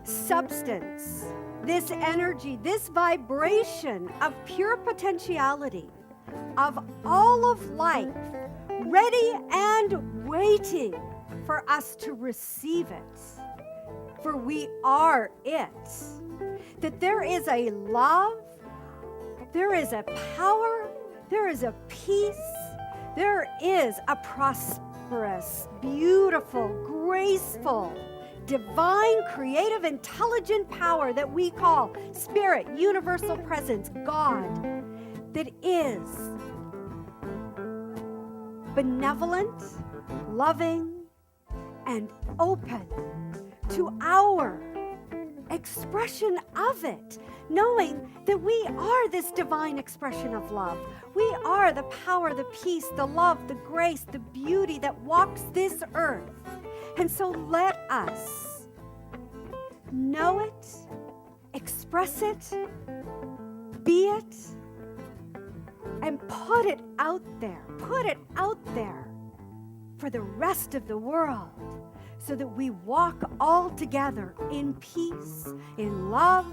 substance, this energy, this vibration of pure potentiality, of all of life, ready and waiting for us to receive it. For we are it. That there is a love, there is a power, there is a peace, there is a prosperous, beautiful, graceful, divine, creative, intelligent power that we call Spirit, Universal Presence, God, that is benevolent, loving, and open to our expression of it, knowing that we are this divine expression of love. We are the power, the peace, the love, the grace, the beauty that walks this earth. And so let us know it, express it, be it, and put it out there for the rest of the world, so that we walk all together in peace, in love,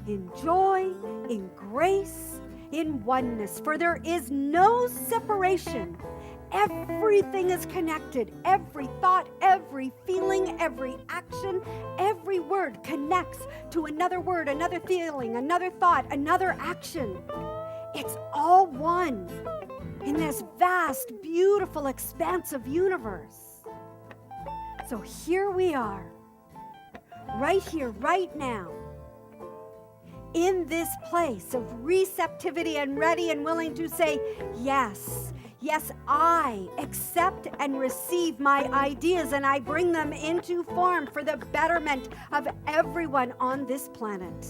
in joy, in grace, in oneness. For there is no separation. Everything is connected. Every thought, every feeling, every action, every word connects to another word, another feeling, another thought, another action. It's all one in this vast, beautiful, expansive universe. So here we are, right here, right now, in this place of receptivity and ready and willing to say, yes, yes, I accept and receive my ideas and I bring them into form for the betterment of everyone on this planet.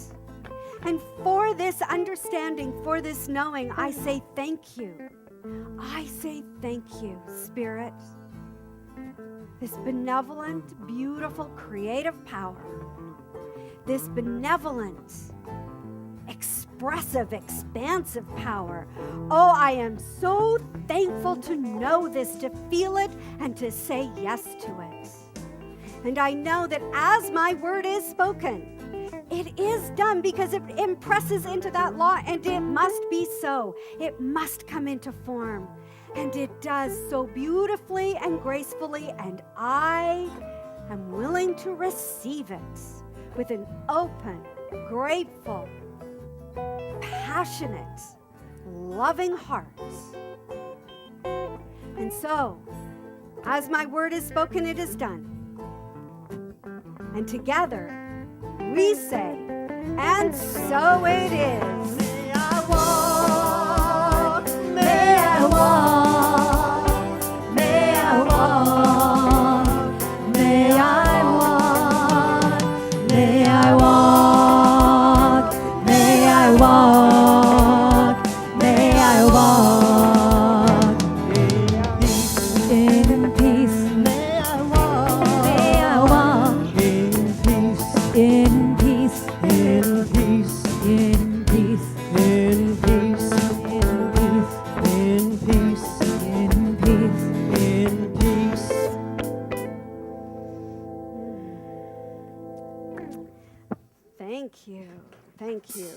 And for this understanding, for this knowing, I say thank you. I say thank you, Spirit. This benevolent, beautiful, creative power, this benevolent, expressive, expansive power. Oh, I am so thankful to know this, to feel it, and to say yes to it. And I know that as my word is spoken, it is done because it impresses into that law, and it must be so. It must come into form. And it does so beautifully and gracefully, and I am willing to receive it with an open, grateful, passionate, loving heart. And so, as my word is spoken, it is done. And together, we say, and so it is. May I walk, May I walk, may I walk, may I walk, may I walk, may I walk, may I walk in peace. may I walk May I walk in peace, in peace, in peace, in peace, in peace, in peace, in peace, in peace. in peace. Thank you. Thank you.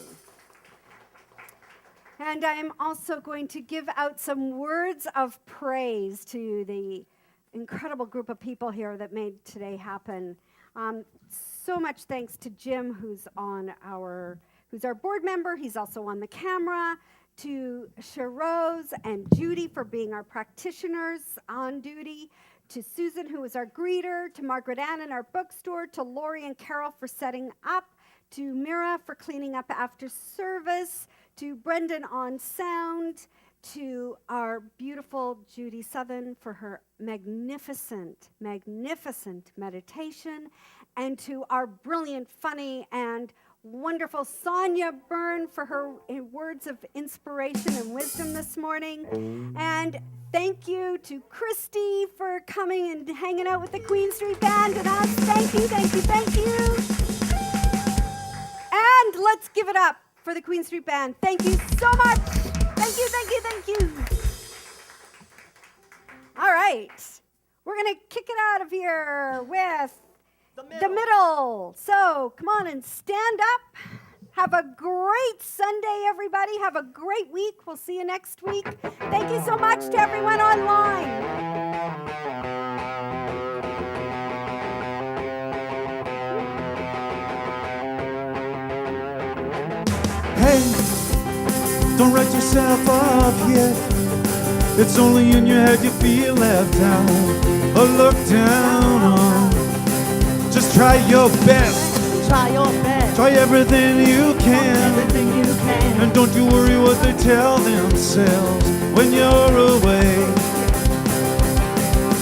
And I'm also going to give out some words of praise to the incredible group of people here that made today happen. So much thanks to Jim, who's our board member. He's also on the camera. To Sharose and Judy for being our practitioners on duty. To Susan, who was our greeter. To Margaret Ann in our bookstore. To Lori and Carol for setting up. To Mira for cleaning up after service. To Brendan on sound. To our beautiful Judy Southern for her magnificent, magnificent meditation. And to our brilliant, funny, and wonderful Sonia Byrne for her words of inspiration and wisdom this morning. And thank you to Christy for coming and hanging out with the Queen Street Band and us. Thank you, thank you, thank you. And let's give it up for the Queen Street Band. Thank you so much. Thank you, thank you, thank you. All right. We're going to kick it out of here with the middle. So come on and stand up. Have a great Sunday, everybody. Have a great week. We'll see you next week. Thank you so much to everyone online. Hey, don't write yourself off yet. It's only in your head you feel left out or looked down on. Just try your best. Try your best. Try everything you can. Everything you can. And don't you worry what they tell themselves when you're away.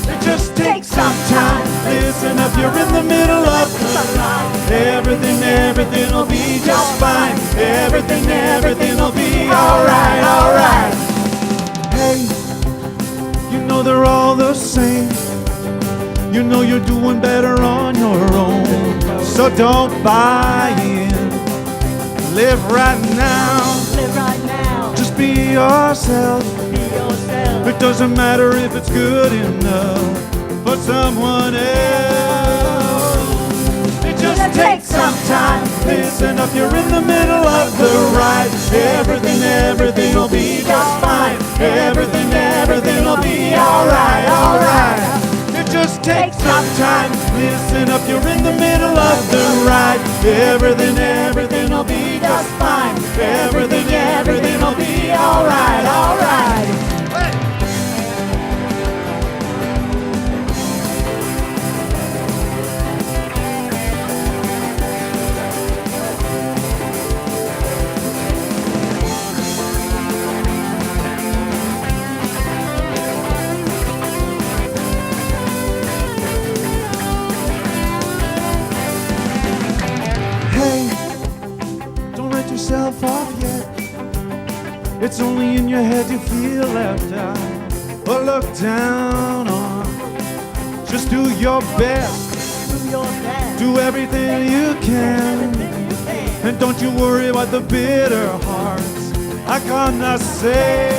It just takes some time. Listen up, you're in the middle of the line. Everything will be just fine. Everything will be alright, alright. Hey, you know they're all the same. You know you're doing better on your own. So don't buy in. Live right now. Live right now. Just be yourself. Be yourself. It doesn't matter if it's good enough for someone else. It just takes some time. Listen up, you're in the middle of the ride. Everything will be just fine. Everything will be alright, alright. It just takes some time. Listen up, you're in the middle of the ride. Everything will be just fine. Everything will be alright, alright. It's only in your head you feel left out or looked down on. Just do your best. Do your best. Do everything you can. And don't you worry about the bitter hearts I gonna say.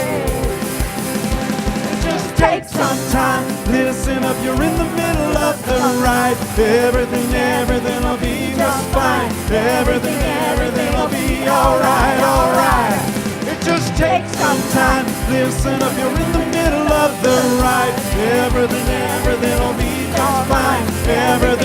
Just take some time, listen up, you're in the middle of the ride. Everything will be just fine. Everything will be alright, alright. It just takes some time, listen up, you're in the middle of the ride. Everything will be just fine. Everything